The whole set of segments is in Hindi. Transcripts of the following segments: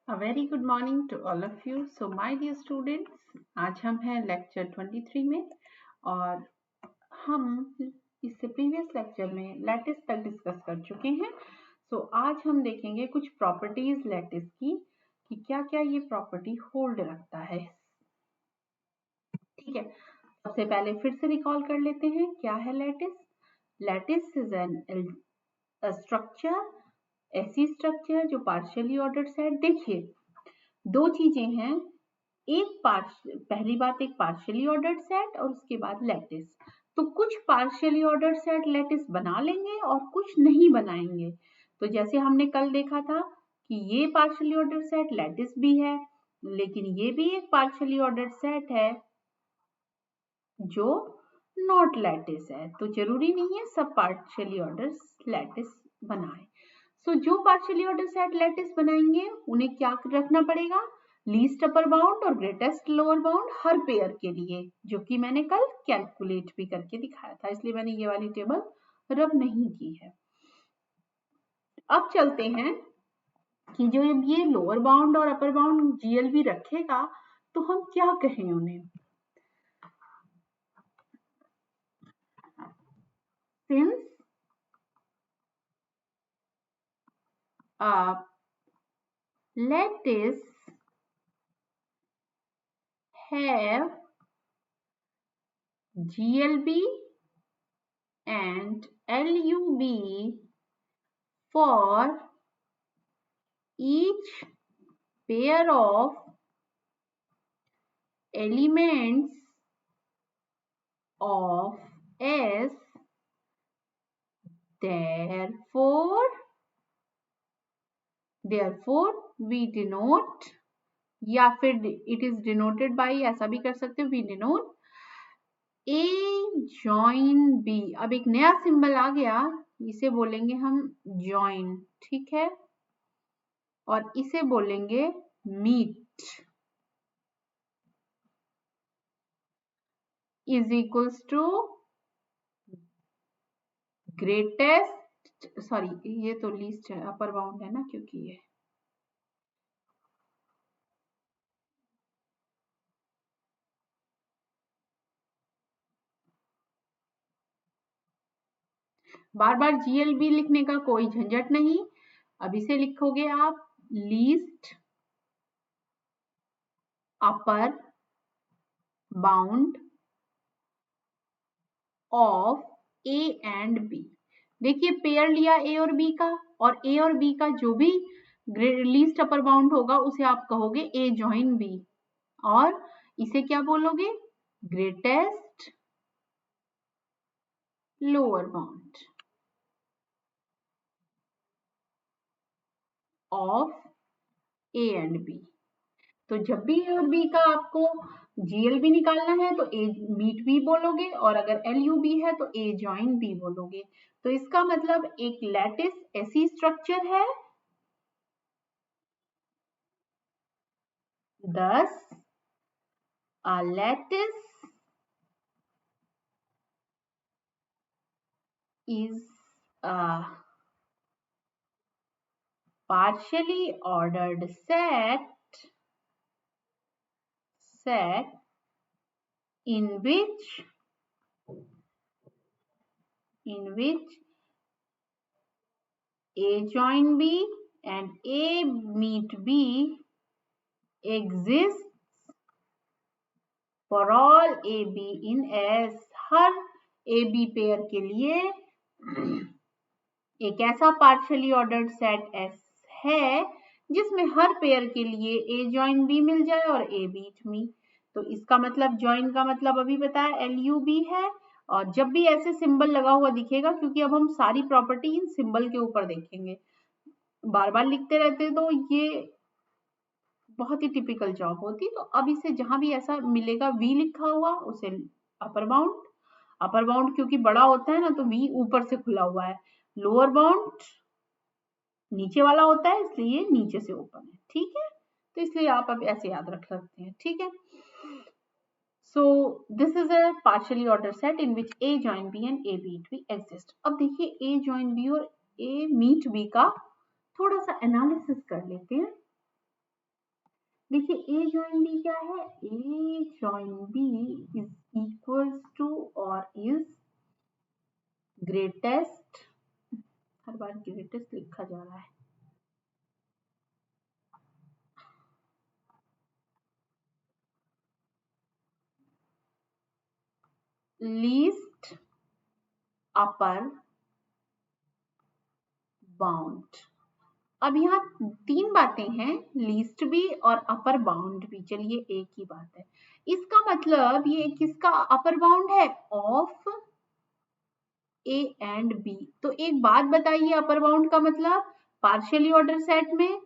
A very good morning to all of you. So my dear students, आज हम हैं लेक्चर 23 में और हम इससे प्रीवियस लेक्चर में लैटिस तक डिस्कस कर चुके हैं. सो आज हम देखेंगे कुछ प्रॉपर्टीज लैटिस की कि क्या क्या ये प्रॉपर्टी होल्ड रखता है. ठीक है, सबसे पहले फिर से रिकॉल कर लेते हैं क्या है lattice. Lattice is an structure, ऐसी स्ट्रक्चर जो पार्शियली ऑर्डर्ड सेट. देखिए दो चीजें हैं, पहली बात एक पार्शियली ऑर्डर्ड सेट और उसके बाद लैटिस. तो कुछ पार्शियली ऑर्डर्ड सेट लैटिस बना लेंगे और कुछ नहीं बनाएंगे. तो जैसे हमने कल देखा था कि ये पार्शियली ऑर्डर्ड सेट लैटिस भी है, लेकिन ये भी एक पार्शियली ऑर्डर्ड सेट है जो नॉट लैटिस है. तो जरूरी नहीं है सब पार्शियली ऑर्डर्ड लैटिस बनाए. सो जो पार्शियली ऑर्डर सेट लैटिस बनाएंगे उन्हें क्या रखना पड़ेगा, लीस्ट अपर बाउंड और ग्रेटेस्ट लोअर बाउंड हर पेयर के लिए, जो कि मैंने कल कैलकुलेट भी करके दिखाया था, इसलिए मैंने ये वाली टेबल रब नहीं की है. अब चलते हैं कि जो ये लोअर बाउंड और अपर बाउंड जीएलबी रखेगा तो हम क्या कहें उन्हें. Since lattice have GLB and LUB for each pair of elements of S, therefore we denote, या फिर it is denoted by, ऐसा भी कर सकते हो, we denote A join B. अब एक नया सिंबल आ गया, इसे बोलेंगे हम join. ठीक है, और इसे बोलेंगे meet is equals to greatest, sorry ये तो लीस्ट है, अपर बाउंड है ना, क्योंकि ये बार बार जीएलबी लिखने का कोई झंझट नहीं. अब इसे लिखोगे आप least upper bound of a and b. देखिए पेयर लिया ए और बी का, और ए और बी का जो भी लीस्ट अपर बाउंड होगा उसे आप कहोगे ए जॉइन बी, और इसे क्या बोलोगे, greatest lower bound of a and b. तो जब भी ए और बी का आपको जीएलबी निकालना है तो ए मीट बी बोलोगे, और अगर एल यू बी है तो ए जॉइन बी बोलोगे. तो इसका मतलब एक लैटिस ऐसी स्ट्रक्चर है, thus a lattice is a partially ordered set in which A join B and A meet B exists for all AB in S. Her AB pair के लिए एक ऐसा पार्शियली ऑर्डर्ड सेट S है जिसमें हर पेयर के लिए A join B मिल जाए और A meet B. तो इसका मतलब ज्वाइन का मतलब अभी बताया LUB है, और जब भी ऐसे सिंबल लगा हुआ दिखेगा, क्योंकि अब हम सारी प्रॉपर्टी इन सिंबल के ऊपर देखेंगे, बार बार लिखते रहते तो ये बहुत ही टिपिकल जॉब होती. तो अब इसे जहां भी ऐसा मिलेगा V लिखा हुआ उसे अपर बाउंड क्योंकि बड़ा होता है ना तो V ऊपर से खुला हुआ है, लोअर बाउंड नीचे वाला होता है इसलिए नीचे से ओपन है. ठीक है, तो इसलिए आप अब ऐसे याद रख सकते हैं. ठीक है, so this is a partially ordered set in which A join B and A meet B exist. अब देखिए A join B और A meet B का थोड़ा सा एनालिसिस कर लेते हैं. देखिए ए जॉइन बी क्या है, A join B is equals to और इज ग्रेटेस्ट, हर बार ग्रेटेस्ट लिखा जा रहा है, लीस्ट अपर बाउंड। अब यहाँ तीन बातें हैं, लीस्ट भी और अपर बाउंड भी, चलिए एक ही बात है। इसका मतलब ये किसका अपर बाउंड है, ऑफ ए एंड बी। तो एक बात बताइए, अपर बाउंड का मतलब पार्शियली ऑर्डर सेट में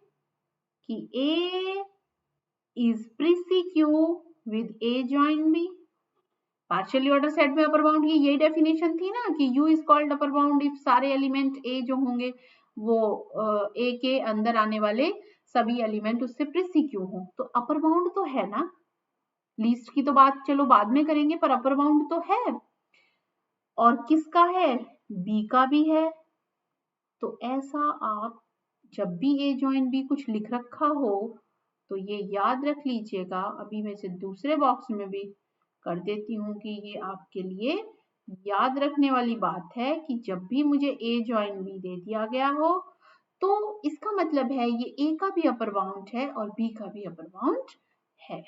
कि A is precedes with A join B. Partially order set में अपर बाउंड की यही डेफिनेशन थी ना कि U is called upper bound if सारे एलिमेंट A जो होंगे वो A के अंदर आने वाले सभी एलिमेंट उससे प्रीसीक्यू हो। तो अपर बाउंड तो है ना, लीस्ट की तो बात चलो बाद में करेंगे, पर अपर बाउंड तो है। और किसका है, B का भी है। तो ऐसा आप जब भी A जॉइन B कुछ लिख रखा हो तो ये याद रख लीजिएगा। अभी मैं इसे दूसरे बॉक्स में भी कर देती हूँ कि ये आपके लिए याद रखने वाली बात है कि जब भी मुझे A जॉइन B दे दिया गया हो तो इसका मतलब है ये A का भी अपर बाउंड है और B का भी अपर बाउंड है।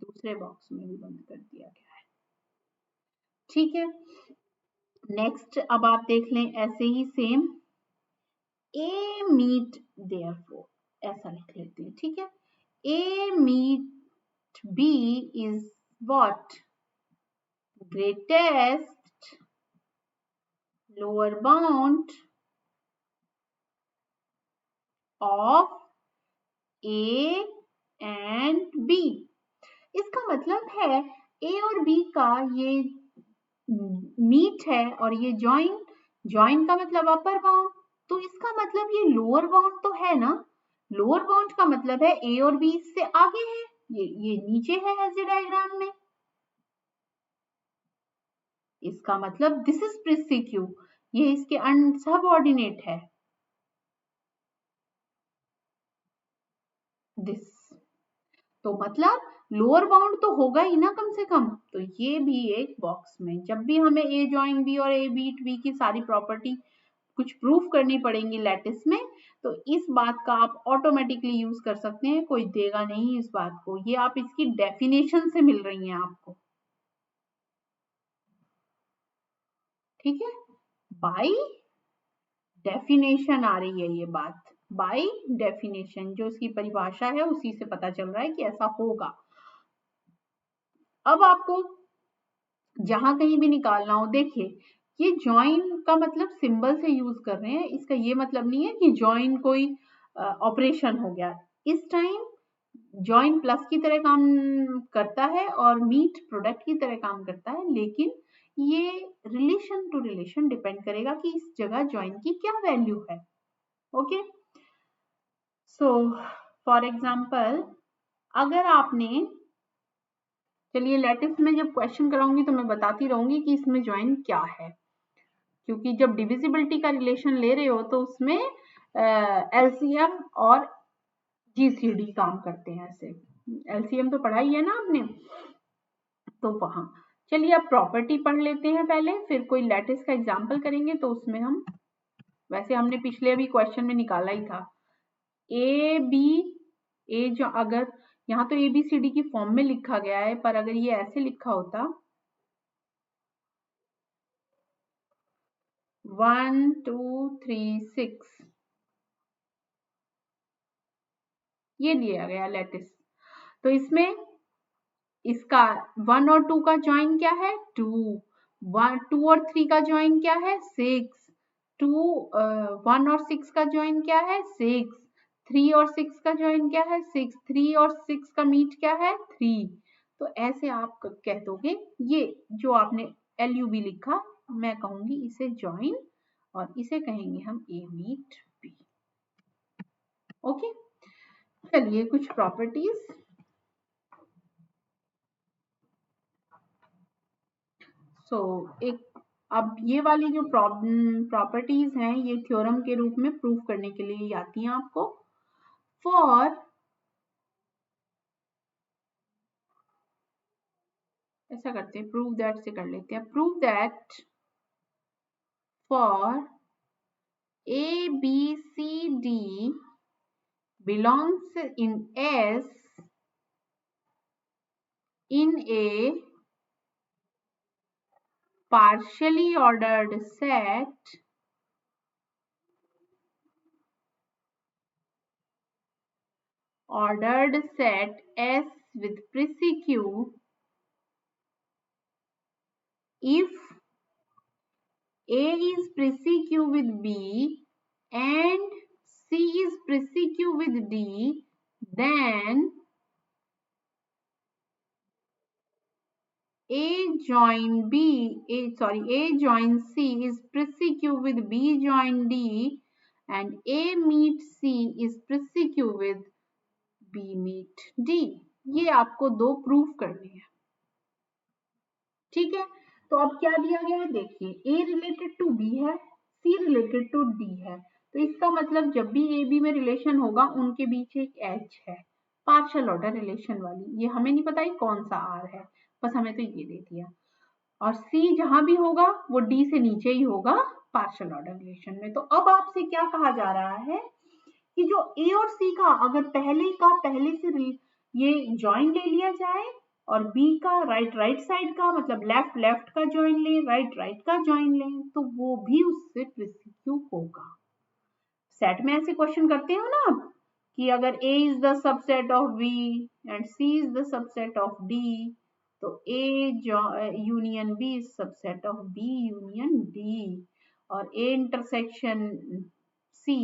दूसरे बॉक्स में भी बंद कर दिया गया है, ठीक है। नेक्स्ट अब आप देख लें ऐसे ही सेम, A मीट देयरफॉर ऐसा लिख लेते हैं, ठीक है। A meet B is what, greatest lower bound of A and B। इसका मतलब है A और B का ये मीट है और ये जॉइन, जॉइन का मतलब अपर बाउंड, तो इसका मतलब ये लोअर बाउंड तो है ना। लोअर बाउंड का मतलब है A और B इससे आगे है, ये नीचे है ऐसे डायग्राम में। इसका मतलब दिस इज प्रीसीक्यू, ये इसके सबऑर्डिनेट है दिस। तो मतलब लोअर बाउंड तो होगा ही ना कम से कम। तो ये भी एक बॉक्स में, जब भी हमें ए जॉइन बी और ए बीट बी की सारी प्रॉपर्टी कुछ प्रूफ करनी पड़ेंगी लैटिस में, तो इस बात का आप ऑटोमेटिकली यूज कर सकते हैं, कोई देगा नहीं इस बात को, ये आप इसकी डेफिनेशन से मिल रही हैं आपको, ठीक है। बाई डेफिनेशन आ रही है ये बात, बाय डेफिनेशन जो इसकी परिभाषा है उसी से पता चल रहा है कि ऐसा होगा। अब आपको जहां कहीं भी निकालना हो, देखिए ये जॉइन का मतलब सिंबल से यूज कर रहे हैं, इसका ये मतलब नहीं है कि जॉइन कोई ऑपरेशन हो गया। इस टाइम जॉइन प्लस की तरह काम करता है और मीट प्रोडक्ट की तरह काम करता है, लेकिन ये रिलेशन टू रिलेशन डिपेंड करेगा कि इस जगह जॉइन की क्या वैल्यू है। ओके, सो फॉर एग्जाम्पल अगर आपने, चलिए लैटिस में जब क्वेश्चन कराऊंगी तो मैं बताती रहूंगी कि इसमें ज्वाइन क्या है, क्योंकि जब डिविजिबिलिटी का रिलेशन ले रहे हो तो उसमें एलसीएम और जीसीडी काम करते हैं। ऐसे एलसीएम तो पढ़ा ही है ना आपने, तो वहां चलिए अब प्रॉपर्टी पढ़ लेते हैं पहले, फिर कोई लैटिस का एग्जाम्पल करेंगे तो उसमें हम, वैसे हमने पिछले अभी क्वेश्चन में निकाला ही था ए बी, ए जो अगर यहाँ तो ए बी सी डी की फॉर्म में लिखा गया है, पर अगर ये ऐसे लिखा होता 1 2 3 6, ये दिया गया लेटिस, तो इसमें इसका 1 और 2 का ज्वाइन क्या है 2, 2 और 3 का ज्वाइन क्या है 6, 2 1 और 6 का ज्वाइन क्या है 6, 3 और 6 का ज्वाइन क्या है 6, 3 और 6 का मीट क्या है 3। तो ऐसे आप कह दोगे, ये जो आपने LUB लिखा मैं कहूंगी इसे ज्वाइन और इसे कहेंगे हम ए मीट बी। ओके, चलिए कुछ प्रॉपर्टीज, एक अब ये वाली जो प्रॉपर्टीज हैं ये थ्योरम के रूप में प्रूफ करने के लिए आती हैं आपको। फॉर, ऐसा करते हैं, प्रूव दैट से कर लेते हैं, prove that for A, B, C, D belongs in S in a partially ordered set S with precq if A is precq with B and C is precq with D, then A join C is precq with B join D and A meet C is precq with B meet D. ये आपको दो प्रूफ करने हैं, ठीक है। तो अब क्या दिया गया है, देखिए A रिलेटेड टू B है, C रिलेटेड टू D है, तो इसका मतलब जब भी A B में रिलेशन होगा उनके बीच एक H है, पार्शियल ऑर्डर रिलेशन वाली। ये हमें नहीं पता कौन सा R है, बस हमें तो ये दे दिया। और C जहां भी होगा वो D से नीचे ही होगा पार्शियल ऑर्डर रिलेशन में। तो अब आपसे क्या कहा जा रहा है कि जो A और C का अगर पहले से ये ज्वाइन ले लिया जाए और B का राइट साइड का मतलब लेफ्ट का ज्वाइन ले, राइट का ज्वाइन ले, तो वो भी उससे प्रिसिक्यू होगा। सेट में ऐसे क्वेश्चन करते हो ना आप कि अगर A is the subset of B and C is the subset of D, तो A union B is subset of B union D, और A intersection C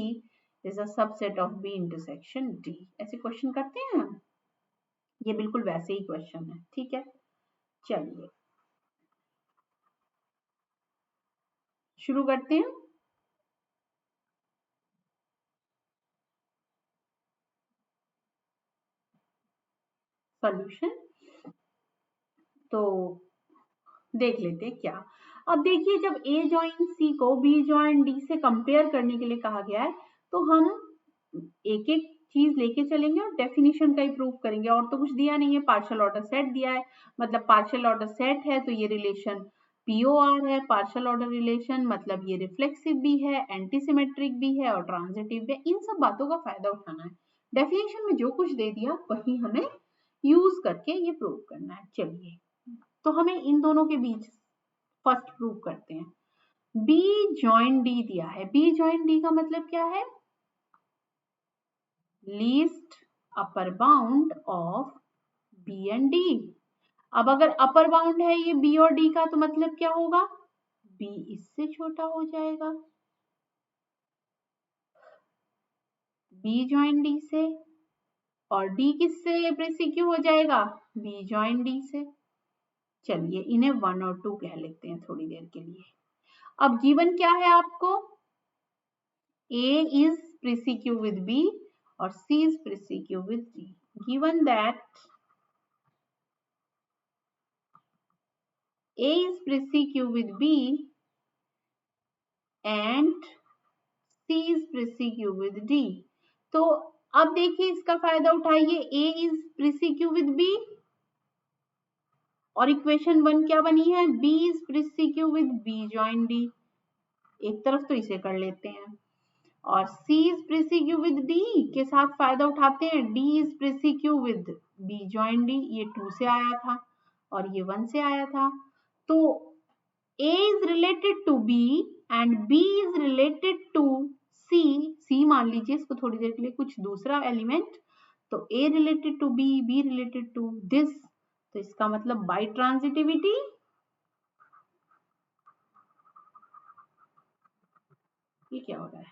is a subset of B intersection D। ऐसे क्वेश्चन करते हैं हम, ये बिल्कुल वैसे ही क्वेश्चन है, ठीक है। चलिए शुरू करते हैं। सॉल्यूशन तो देख लेते हैं क्या। अब देखिए जब A जॉइन C को B जॉइन D से कंपेयर करने के लिए कहा गया है, तो हम एक एक चीज लेके चलेंगे और डेफिनेशन का ही प्रूफ करेंगे, और तो कुछ दिया नहीं है। पार्शियल ऑर्डर सेट दिया है, मतलब पार्शियल ऑर्डर सेट है तो ये रिलेशन POR है। पार्शियल ऑर्डर रिलेशन मतलब ये रिफ्लेक्सिव भी है, एंटीसिमेट्रिक भी है और ट्रांजिटिव भी है। इन सब बातों का फायदा उठाना है। डेफिनेशन में जो कुछ दे दिया वही हमें यूज करके ये प्रूव करना है। चलिए तो हमें इन दोनों के बीच फर्स्ट प्रूव करते हैं। B जॉइन D दिया है, B जॉइन D का मतलब क्या है, least upper bound of B and D। अब अगर अपर बाउंड है ये B और D का, तो मतलब क्या होगा, B इससे छोटा हो जाएगा B जॉइन D से, और D किससे प्रिसिक्यू हो जाएगा, B जॉइन D से। चलिए इन्हें 1 और 2 कह लेते हैं थोड़ी देर के लिए। अब गिवन क्या है आपको, A is precq with B और C is precq with D. Given that A is precq with B and C is precq with D, तो अब देखिए इसका फायदा उठाइए, A is precq with B और इक्वेशन 1 क्या बनी है, B is precq with B join D। एक तरफ तो इसे कर लेते हैं, और C is precq with D के साथ फायदा उठाते हैं, D is precq with B join D। ये 2 से आया था और ये 1 से आया था, तो A is related to B and B is related to C। C मान लीजिए इसको थोड़ी देर के लिए कुछ दूसरा एलिमेंट, तो A related to B, B related to this, तो इसका मतलब बाई ट्रांजिटिविटी ये क्या हो रहा है,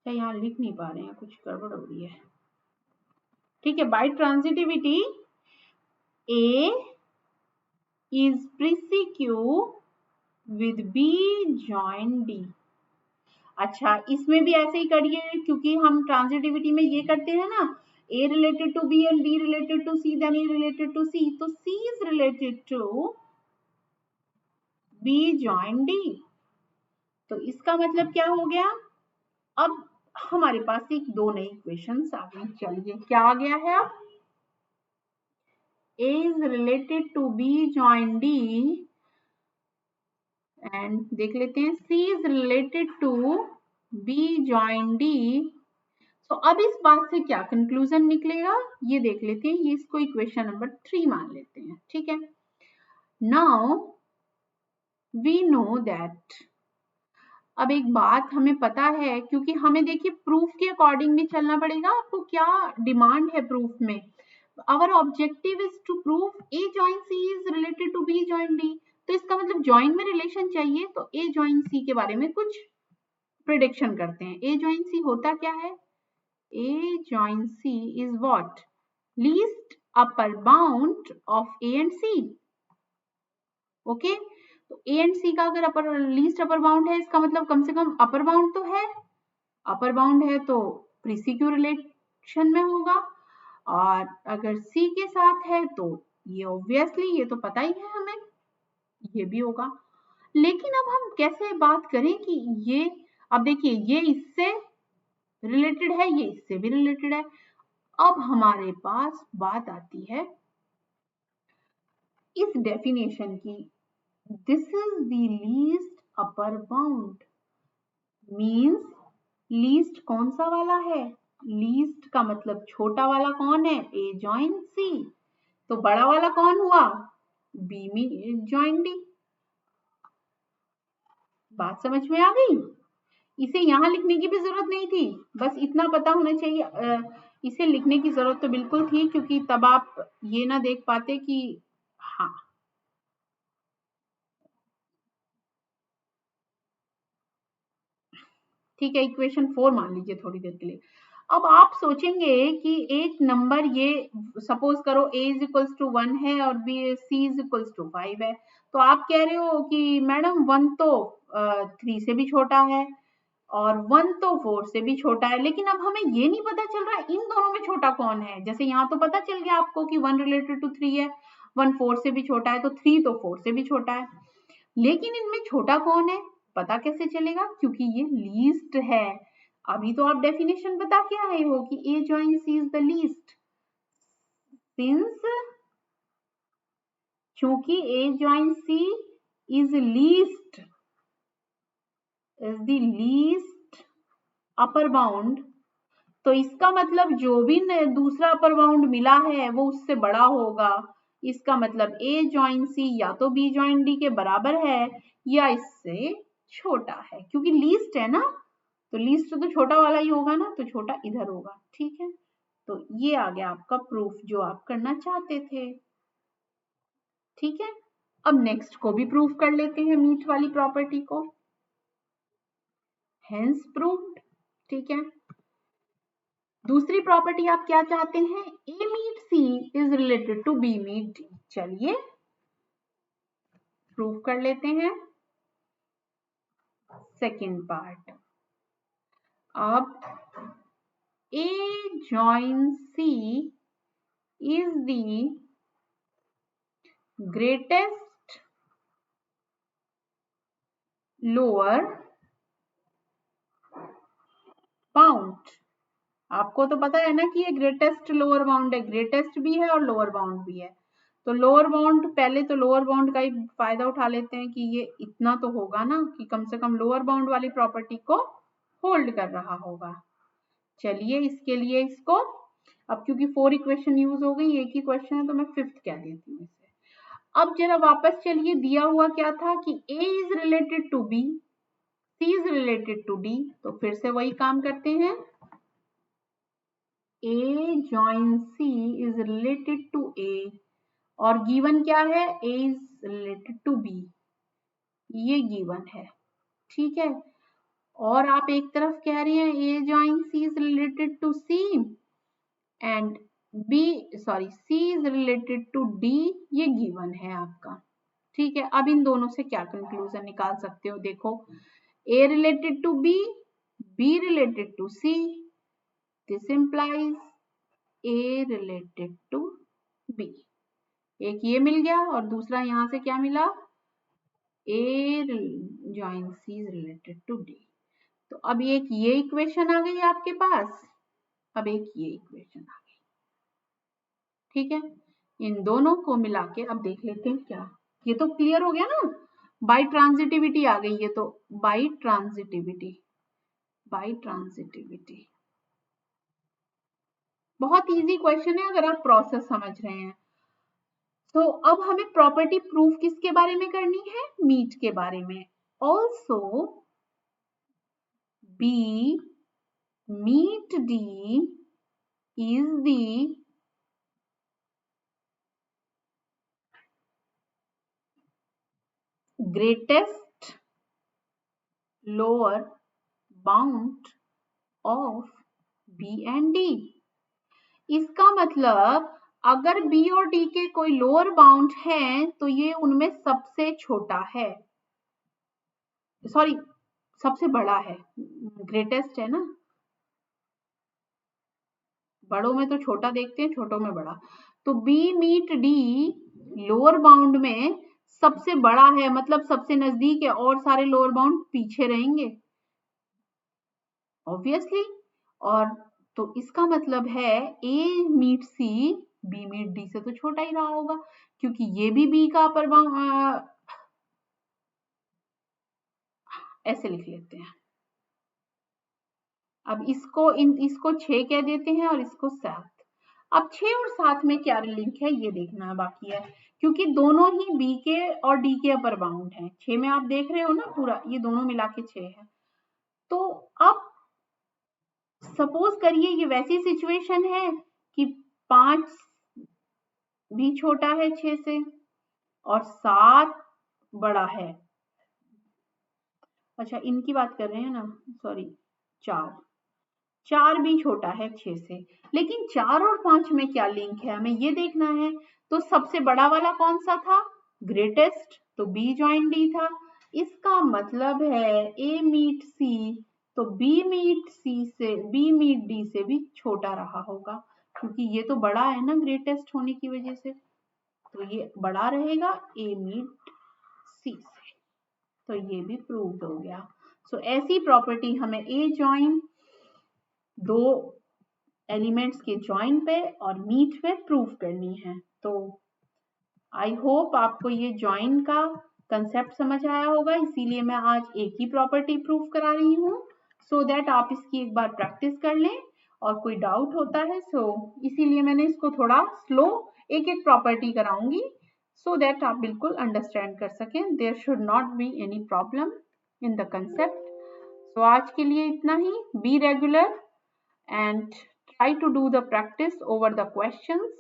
क्या यहाँ लिख नहीं पा रहे हैं, कुछ गड़बड़ हो रही है, ठीक है। By transitivity A is precq with B join D। अच्छा इसमें भी ऐसे ही करिए, क्योंकि हम ट्रांजिटिविटी में ये करते हैं ना, A related to B and B related to C, then A related to C, तो C is related to B join D। तो इसका मतलब क्या हो गया, अब हमारे पास एक दो नई इक्वेशंस आ गई। चलिए क्या आ गया है अब, A is related to B join D and देख लेते हैं C is related to B join D। तो अब इस बात से क्या कंक्लूजन निकलेगा ये देख लेते हैं, ये इसको इक्वेशन नंबर 3 मान लेते हैं। ठीक है, नाउ वी नो दैट, अब एक बात हमें पता है, क्योंकि हमें देखिए प्रूफ के अकॉर्डिंग भी चलना पड़ेगा। आपको क्या डिमांड है प्रूफ में, our objective is to prove A join C is related to B join D, तो इसका मतलब जॉइन में रिलेशन चाहिए, तो A join C के बारे में कुछ प्रिडिक्शन करते हैं। A join C होता क्या है, A join C is what, least upper bound of A and C। Okay, तो A एंड C का अगर अपर लीस्ट अपर बाउंड है, इसका मतलब कम से कम अपर बाउंड तो है, अपर बाउंड है तो प्रीसीक्यू रिलेशन में होगा, और अगर C के साथ है तो ये ऑब्वियसली, ये तो पता ही है हमें, ये भी होगा। लेकिन अब हम कैसे बात करें कि ये, अब देखिए ये इससे रिलेटेड है, ये इससे भी रिलेटेड है। अब हमारे पास बात आती है इस डेफिनेशन की, this is the least upper bound, means least कौन सा वाला है, लीस्ट का मतलब छोटा वाला कौन है, A join C, तो बड़ा वाला कौन हुआ, B में join D। बात समझ में आ गई, इसे यहां लिखने की भी जरूरत नहीं थी, बस इतना पता होना चाहिए। इसे लिखने की जरूरत तो बिल्कुल थी, क्योंकि तब आप ये ना देख पाते कि हाँ, ठीक है, इक्वेशन 4 मान लीजिए थोड़ी देर के लिए। अब आप सोचेंगे कि एक नंबर, ये सपोज करो A इज इक्वल्स टू 1 है और B C is equals to 5 है, तो आप कह रहे हो कि मैडम 1 तो 3 से भी छोटा है और 1 तो 4 से भी छोटा है, लेकिन अब हमें ये नहीं पता चल रहा इन दोनों में छोटा कौन है। जैसे यहाँ तो पता चल गया आपको कि 1 रिलेटेड टू 3 है, 1 4 से भी छोटा है, तो 3 तो 4 से भी छोटा है, लेकिन इनमें छोटा कौन है पता कैसे चलेगा, क्योंकि ये लीस्ट है। अभी तो आप डेफिनेशन बता के आए हो कि A join C is the least, since क्योंकि A join C is least is the least upper bound, तो इसका मतलब जो भी दूसरा अपर बाउंड मिला है वो उससे बड़ा होगा। इसका मतलब A join C या तो B join D के बराबर है या इससे छोटा है, क्योंकि लीस्ट है ना, तो लीस्ट तो छोटा वाला ही होगा ना, तो छोटा इधर होगा। ठीक है, तो ये आ गया आपका प्रूफ जो आप करना चाहते थे। ठीक है, अब नेक्स्ट को भी प्रूफ कर लेते हैं, मीट वाली प्रॉपर्टी को, हेंस प्रूव्ड। ठीक है, दूसरी प्रॉपर्टी आप क्या चाहते हैं, A meet C is related to B meet D। चलिए प्रूफ कर लेते हैं सेकेंड पार्ट। अब A join C is the greatest lower bound. आपको तो पता है ना कि ये ग्रेटेस्ट लोअर बाउंड है, ग्रेटेस्ट भी है और लोअर बाउंड भी है। तो लोअर बाउंड, पहले तो लोअर बाउंड का ही फायदा उठा लेते हैं कि ये इतना तो होगा ना कि कम से कम लोअर बाउंड वाली प्रॉपर्टी को होल्ड कर रहा होगा। चलिए इसके लिए इसको, अब क्योंकि 4 इक्वेशन यूज हो गई, एक ही क्वेश्चन है तो मैं 5th कह देती हूँ इसे। अब जरा वापस चलिए, दिया हुआ क्या था कि A is related to B, C is related to D, तो फिर से वही काम करते हैं, A join C is related to A और गिवन क्या है, A is related to B, ये गिवन है। ठीक है, और आप एक तरफ कह रहे हैं A join C is related to C and C is related to D, ये गिवन है आपका। ठीक है, अब इन दोनों से क्या कंक्लूजन निकाल सकते हो, देखो A related to B, B related to C, this implies A related to B। एक ये मिल गया और दूसरा यहां से क्या मिला, A join C is related to D। तो अब एक ये इक्वेशन आ गई आपके पास, अब एक ये इक्वेशन आ गई, ठीक है। इन दोनों को मिला के अब देख लेते हैं क्या, ये तो क्लियर हो गया ना, बाई ट्रांजिटिविटी आ गई, ये तो बाई ट्रांजिटिविटी, बाई ट्रांजिटिविटी बहुत इजी क्वेश्चन है अगर आप प्रोसेस समझ रहे हैं। तो अब हमें प्रॉपर्टी प्रूफ किसके बारे में करनी है, मीट के बारे में। Also B meet D is the greatest lower bound of B and D. इसका मतलब अगर बी और डी के कोई लोअर बाउंड है तो ये उनमें सबसे छोटा है, सॉरी सबसे बड़ा है, ग्रेटेस्ट है ना, बड़ों में तो छोटा देखते हैं, छोटों में बड़ा। तो B meet D lower bound में सबसे बड़ा है, मतलब सबसे नजदीक है, और सारे लोअर बाउंड पीछे रहेंगे ऑब्वियसली। और तो इसका मतलब है A meet C B meet D से तो छोटा ही रहा होगा, क्योंकि ये भी बी का अपर बाउंड, ऐसे लिख लेते हैं। अब इसको 6 कह देते हैं और इसको 7। अब 6 और 7 में क्या लिंक है ये देखना बाकी है, क्योंकि दोनों ही बी के और डी के अपर बाउंड हैं। 6 में आप देख रहे हो ना पूरा, ये दोनों मिला के 6 है। तो अब सपोज करिए ये वैसी सिचुएशन है कि 5 भी छोटा है 6 से और 7 बड़ा है, अच्छा इनकी बात कर रहे हैं ना, सॉरी 4 भी छोटा है 6 से, लेकिन 4 और 5 में क्या लिंक है हमें ये देखना है। तो सबसे बड़ा वाला कौन सा था, ग्रेटेस्ट, तो बी ज्वाइन डी था। इसका मतलब है ए मीट सी तो बी मीट डी से भी छोटा रहा होगा, क्योंकि ये तो बड़ा है ना ग्रेटेस्ट होने की वजह से, तो ये बड़ा रहेगा ए मीट सी से। तो ये भी प्रूव्ड हो गया। सो ऐसी प्रॉपर्टी हमें ए ज्वाइन दो एलिमेंट्स के ज्वाइन पे और मीट पे प्रूफ करनी है। तो आई होप आपको ये ज्वाइन का कंसेप्ट समझ आया होगा, इसीलिए मैं आज एक ही प्रॉपर्टी प्रूफ करा रही हूँ, सो दैट आप इसकी एक बार प्रैक्टिस कर लें, और कोई डाउट होता है इसीलिए मैंने इसको थोड़ा स्लो एक एक प्रॉपर्टी कराऊंगी, सो दैट आप बिल्कुल अंडरस्टैंड कर सकें, there should not be any problem in the concept. So आज के लिए इतना ही, be regular and try to do the practice over the questions